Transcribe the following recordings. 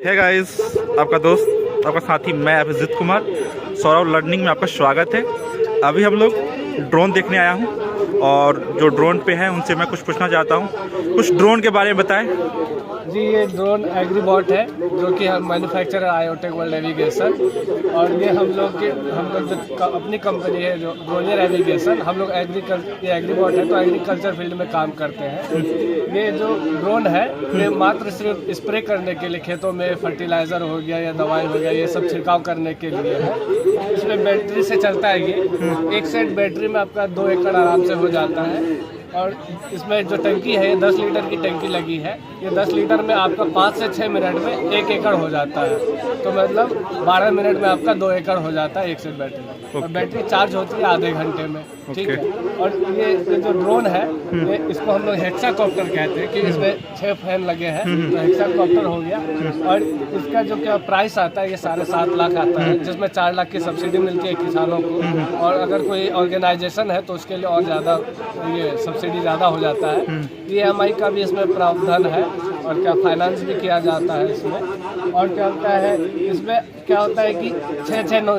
है गाइस, आपका दोस्त, आपका साथी, मैं अभिजीत कुमार। सौरभ लर्निंग में आपका स्वागत है। अभी हम लोग ड्रोन देखने आया हूँ और जो ड्रोन पे हैं उनसे मैं कुछ पूछना चाहता हूँ। कुछ ड्रोन के बारे में बताएं। जी, ये ड्रोन एग्रीबॉट है जो कि हम मैन्युफैक्चरर आयोटेक वर्ल्ड नेविगेशन, और ये हम लोग जो अपनी कंपनी है जो ड्रोनियर एविगेशन, हम लोग एग्रीबॉट है तो एग्रीकल्चर फील्ड में काम करते हैं। ये जो ड्रोन है ये मात्र सिर्फ स्प्रे करने के लिए, खेतों में फर्टिलाइज़र हो गया या दवाई हो गया, ये सब छिड़काव करने के लिए है। इसमें बैटरी से चलता है। ये एक सेट बैटरी में आपका 2 एकड़ आराम से हो जाता है। और इसमें जो टंकी है ये 10 लीटर की टंकी लगी है। ये 10 लीटर में आपका 5 से 6 मिनट में 1 एकड़ हो जाता है। तो मतलब 12 मिनट में आपका 2 एकड़ हो जाता है एक सेट बैटरी में। और बैटरी चार्ज होती है आधे घंटे में। ठीक है। और ये जो ड्रोन है ये इसको हम लोग हेक्साकॉप्टर कहते हैं कि इसमें 6 फैन लगे हैं तो हेक्साकॉप्टर हो गया। और इसका जो क्या प्राइस आता है ये 7.5 लाख आता है, जिसमें 4 लाख की सब्सिडी मिलती है किसानों को। और अगर कोई ऑर्गेनाइजेशन है तो उसके लिए और ज़्यादा ये सब्सिडी ज़्यादा हो जाता है। EMI का भी इसमें प्रावधान है और क्या फाइनेंस भी किया जाता है इसमें। और क्या होता है इसमें, क्या होता है कि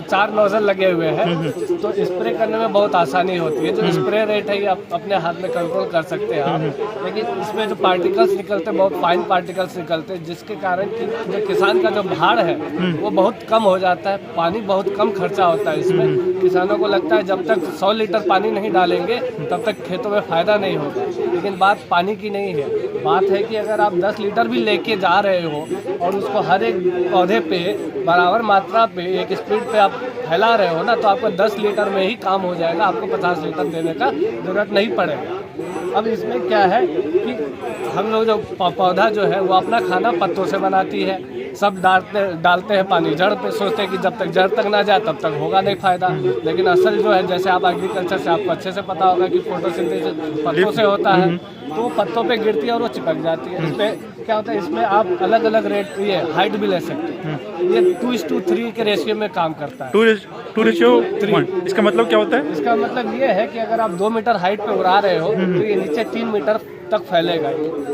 4 नोजल लगे हुए हैं तो स्प्रे करने में बहुत आसानी होती है। जो स्प्रे रेट है ये आप अपने हाथ में कंट्रोल कर सकते हैं आप। लेकिन इसमें जो पार्टिकल्स निकलते हैं बहुत फाइन पार्टिकल्स निकलते हैं, जिसके कारण कि जो किसान का जो भार है वो बहुत कम हो जाता है। पानी बहुत कम खर्चा होता है इसमें। किसानों को लगता है जब तक 100 लीटर पानी नहीं डालेंगे तब तक खेतों में फ़ायदा नहीं होगा, लेकिन बात पानी की नहीं है। बात है कि अगर आप 10 लीटर भी लेके जा रहे हो और उसको हर एक पौधे पे बराबर मात्रा पे एक स्पीड पे आप फैला रहे हो ना, तो आपको 10 लीटर में ही काम हो जाएगा। आपको 50 लीटर देने का ज़रूरत नहीं पड़ेगा। अब इसमें क्या है कि हम लोग जो पौधा जो है वो अपना खाना पत्तों से बनाती है। सब डालते हैं पानी जड़ पे, सोचते हैं कि जब तक जड़ तक ना जाए तब तक होगा नहीं फ़ायदा। लेकिन असल जो है, जैसे आप एग्रीकल्चर से आपको अच्छे से पता होगा कि फोटोसिंथेसिस पत्तों से होता है, तो वो पत्तों पे गिरती है और वो चिपक जाती है। इसमें क्या होता है, इसमें आप अलग अलग रेट ये हाइट भी ले सकते हैं। ये 2:3 के रेशियो में काम करता है। 2:3। इसका मतलब क्या होता है? इसका मतलब ये है कि अगर आप 2 मीटर हाइट पे उड़ा रहे हो तो ये नीचे 3 मीटर तक फैलेगा।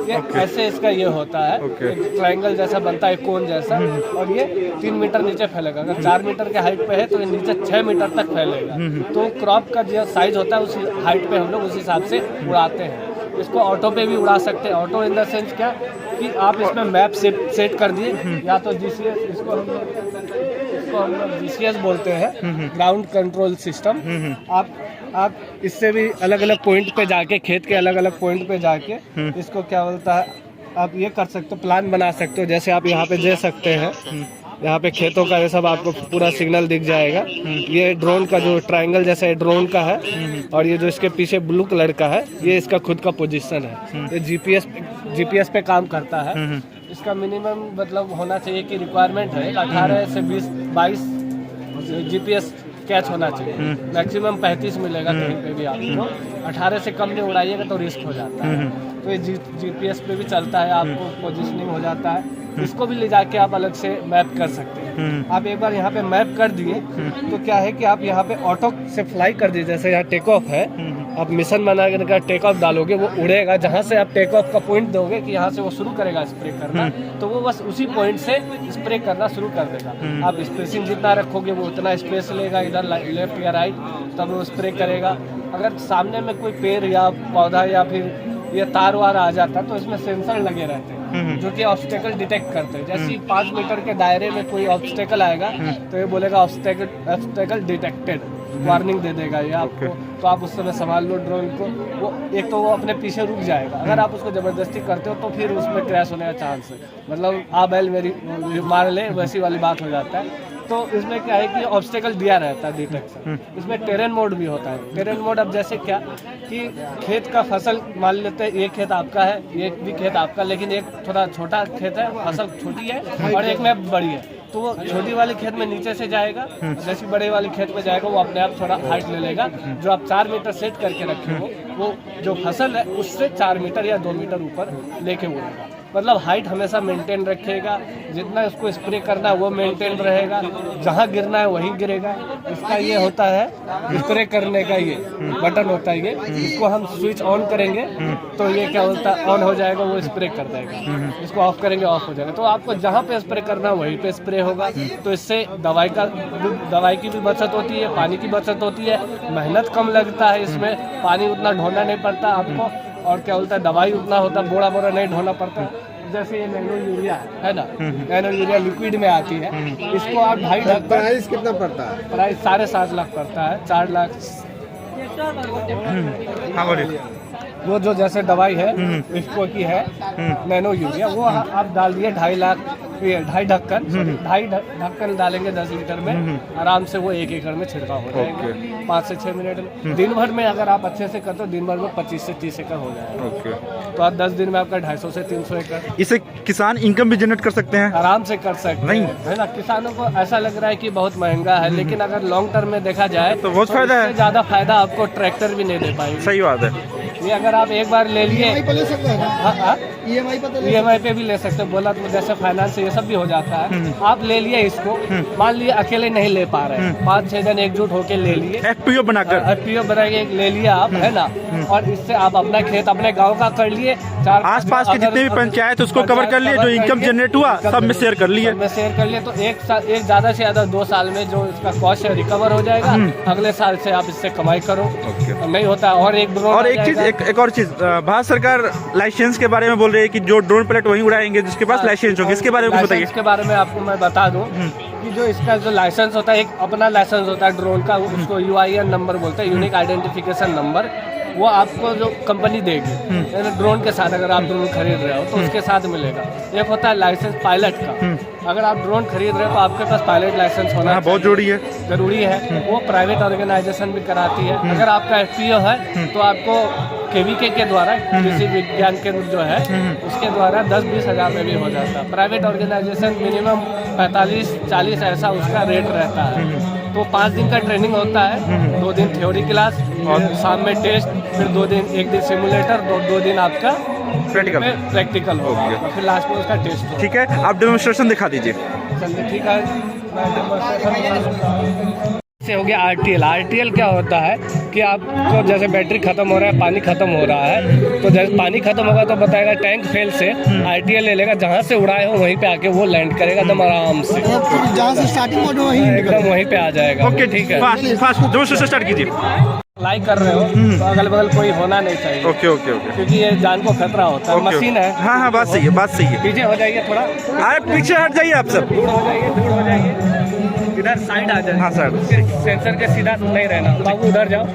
ये ऐसे इसका ये होता है, एक ट्रायंगल जैसा बनता है, कोन जैसा, और ये 3 मीटर नीचे फैलेगा। अगर 4 मीटर के हाइट पे है तो ये नीचे 6 मीटर तक फैलेगा। तो क्रॉप का जो साइज होता है उसी हाइट पे हम लोग उस हिसाब से उड़ाते हैं। इसको ऑटो पे भी उड़ा सकते हैं। ऑटो इन द सेंस क्या कि आप इसमें मैप सेट कर दिए, या तो GCS, इसको हम लोग GCS बोलते हैं, ग्राउंड कंट्रोल सिस्टम। आप इससे भी अलग अलग पॉइंट पे जाके, खेत के अलग अलग पॉइंट पे जाके इसको क्या बोलता है, आप ये कर सकते हो, प्लान बना सकते हो। जैसे आप यहाँ पे दे सकते हैं, यहाँ पे खेतों का ये सब आपको पूरा सिग्नल दिख जाएगा। ये ड्रोन का जो ट्रायंगल जैसा है ड्रोन का है, और ये जो इसके पीछे ब्लू कलर का है ये इसका खुद का पोजीशन है। ये GPS पे काम करता है। इसका मिनिमम मतलब होना चाहिए कि रिक्वायरमेंट है 18 से 22 GPS कैच होना चाहिए। मैक्सिमम 35 मिलेगा कहीं पे भी आपको। 18 से कम नहीं उड़ाइएगा तो रिस्क हो जाता है। तो ये GPS पे भी चलता है, आपको पोजीशनिंग हो जाता है। इसको भी ले जाके आप अलग से मैप कर सकते हैं। आप एक बार यहाँ पे मैप कर दिए तो क्या है कि आप यहाँ पे ऑटो से फ्लाई कर दिए। जैसे यहाँ टेक ऑफ है, आप मिशन बना कर टेक ऑफ डालोगे, वो उड़ेगा। जहाँ से आप टेक ऑफ का पॉइंट दोगे कि यहाँ से वो शुरू करेगा स्प्रे करना, तो वो बस उसी पॉइंट से स्प्रे करना शुरू कर देगा। आप स्पेसिंग जितना रखोगे वो उतना स्पेस लेगा, इधर लेफ्ट या राइट, तब वो स्प्रे करेगा। अगर सामने में कोई पेड़ या पौधा या फिर ये तार वार आ जाता तो इसमें सेंसर लगे रहते हैं जो कि ऑब्स्टेकल डिटेक्ट करते हैं। जैसे 5 मीटर के दायरे में कोई ऑब्स्टेकल आएगा तो ये बोलेगा ऑब्स्टेकल डिटेक्टेड, वार्निंग दे देगा ये आपको। तो आप उस समय संभाल लो ड्रोन को। वो एक तो वो अपने पीछे रुक जाएगा। अगर आप उसको ज़बरदस्ती करते हो तो फिर उसमें क्रैश होने का चांस है, मतलब आ बैल मेरी मार ले वैसी वाली बात हो जाता है। तो इसमें क्या है कि ऑब्स्टेकल दिया रहता है डिटेक्शन। इसमें टेरेन मोड भी होता है। टेरेन मोड अब जैसे क्या कि खेत का फसल मान लेते हैं, एक खेत आपका है, एक भी खेत आपका, लेकिन एक थोड़ा छोटा खेत है, फसल छोटी है और एक में बड़ी है, तो वो छोटी वाले खेत में नीचे से जाएगा, जैसे बड़े वाले खेत में जाएगा वो अपने आप थोड़ा हाइट ले लेगा। जो आप 4 मीटर सेट करके रखे हो वो जो फसल है उससे 4 मीटर या 2 मीटर ऊपर लेके उड़ेगा। मतलब हाइट हमेशा मेंटेन रखेगा, जितना इसको स्प्रे करना है वो मेंटेन रहेगा, जहाँ गिरना है वहीं गिरेगा। इसका ये होता है स्प्रे करने का, ये बटन होता है, ये इसको हम स्विच ऑन करेंगे तो ये क्या होता है ऑन हो जाएगा, वो स्प्रे कर देगा। इसको ऑफ करेंगे ऑफ हो जाएगा। तो आपको जहाँ पे स्प्रे करना है वहीं पे स्प्रे होगा। तो इससे दवाई की भी बचत होती है, पानी की बचत होती है, मेहनत कम लगता है, इसमें पानी उतना ढोना नहीं पड़ता आपको, और क्या बोलता है दवाई उतना होता, बोरा बोरा नहीं ढोना पड़ता। जैसे ये नैनो यूरिया है ना, नैनो यूरिया लिक्विड में आती है, इसको आप 2.5 ढक्कन। प्राइस कितना पड़ता है? प्राइस 7.5 लाख पड़ता है, 4 लाख। हाँ बोलिए। वो जो जैसे दवाई है इसको की है नैनो यूरिया, वो आप डाल दिए 2.5 लाख, 2.5 ढक्कन, 2.5 ढक्कन डालेंगे 10 लीटर में, आराम से वो 1 एकड़ में छिड़काव हो जाएगा 5 से 6 मिनट में। दिन भर में अगर आप अच्छे से करते हो, दिन भर में 25 से 30 एकड़ हो जाएगा। तो आप 10 दिन में आपका 250 से 300 एकड़। इससे किसान इनकम भी जनरेट कर सकते हैं? आराम से कर सकते हैं, है ना। किसानों को ऐसा लग रहा है कि बहुत महंगा है, लेकिन अगर लॉन्ग टर्म में देखा जाए तो बहुत फायदा है। ज़्यादा फायदा आपको ट्रैक्टर भी नहीं दे पाएगी। सही बात है। ये अगर आप एक बार ले लिए, ले सकते हैं, EMI पे भी ले सकते हो, बोला तो जैसे फाइनेंस ये सब भी हो जाता है। आप ले लिए इसको, मान लिए अकेले नहीं ले पा रहे, 5-6 जन एकजुट होके ले लिए, FPO बनाकर, FPO बना के ले लिया आप, है ना। और इससे आप अपना खेत अपने गांव का कर लिए, आसपास के जितने भी पंचायत उसको कवर कर लिए, जो इनकम जनरेट हुआ सब में शेयर कर लिए, तो एक ज़्यादा से ज़्यादा 2 साल में जो इसका कॉस्ट है रिकवर हो जाएगा। अगले साल से आप इससे कमाई करो। नहीं होता और एक ड्रोन, और एक और चीज, भारत सरकार लाइसेंस के बारे में बोल रही है कि जो ड्रोन पायलट वहीं उड़ाएंगे जिसके पास लाइसेंस होंगे। इसके बारे में कुछ बताइए। इसके बारे में आपको मैं बता दूं कि जो इसका जो लाइसेंस होता है, एक अपना लाइसेंस होता है ड्रोन का, उसको UIN नंबर बोलते हैं, यूनिक आइडेंटिफिकेशन नंबर। वो आपको जो कंपनी देगी ड्रोन के साथ, अगर आप ड्रोन खरीद रहे हो तो उसके साथ मिलेगा। एक होता है लाइसेंस पायलट का, अगर आप ड्रोन खरीद रहे हो तो आपके पास पायलट लाइसेंस होना बहुत जरूरी है। वो प्राइवेट ऑर्गेनाइजेशन भी कराती है। अगर आपका FPO है तो आपको KVK के द्वारा, कृषि विज्ञान केंद्र जो है उसके द्वारा 10-20 हज़ार में भी हो जाता है। प्राइवेट ऑर्गेनाइजेशन मिनिमम 45-40 ऐसा उसका रेट रहता है। तो 5 दिन का ट्रेनिंग होता है, 2 दिन थ्योरी क्लास और शाम में टेस्ट, फिर 2 दिन, 1 दिन सिमुलेटर, 2 दिन आपका प्रैक्टिकल होगा, फिर लास्ट में उसका टेस्ट होगा। ठीक है, आप डेमोन्स्ट्रेशन दिखा दीजिए। चलिए ठीक है, मैं डेमोन्स्ट्रेशन से हो गया। RTL क्या होता है कि आपको जैसे बैटरी खत्म हो रहा है, पानी खत्म हो रहा है, तो जैसे पानी खत्म होगा तो बताएगा टैंक फेल से, RTL ले लेगा, जहाँ से उड़ाए हो वहीं पे आके वो लैंड करेगा एकदम आराम से, जहाँ से स्टार्टिंग मोड एकदम वहीं पे आ जाएगा। ओके ठीक है, फास्ट डेमोन्स्ट्रेशन स्टार्ट कीजिए। लाइक कर रहे हो तो अगल बगल कोई होना नहीं चाहिए। ओके क्योंकि ये जान को खतरा होता है, मशीन है। हाँ बात सही है। पीछे हो जाइए थोड़ा, आप पीछे हट जाइए, आप सब दूर हो जाइए, इधर साइड आ जाए। हाँ सर, सेंसर के सीधा नहीं रहना बाबू, उधर जाओ,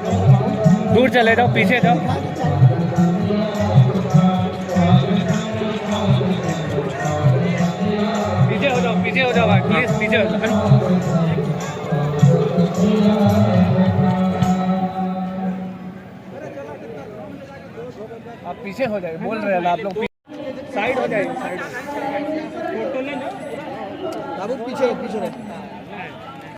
दूर चले जाओ, पीछे जाओ। पीछे हो जाओ प्लीज, पीछे हो जाओ। आप पीछे हो जाइए, बोल रहे हैं ना आप लोग, साइड हो जाइए, साइड। बाबू पीछे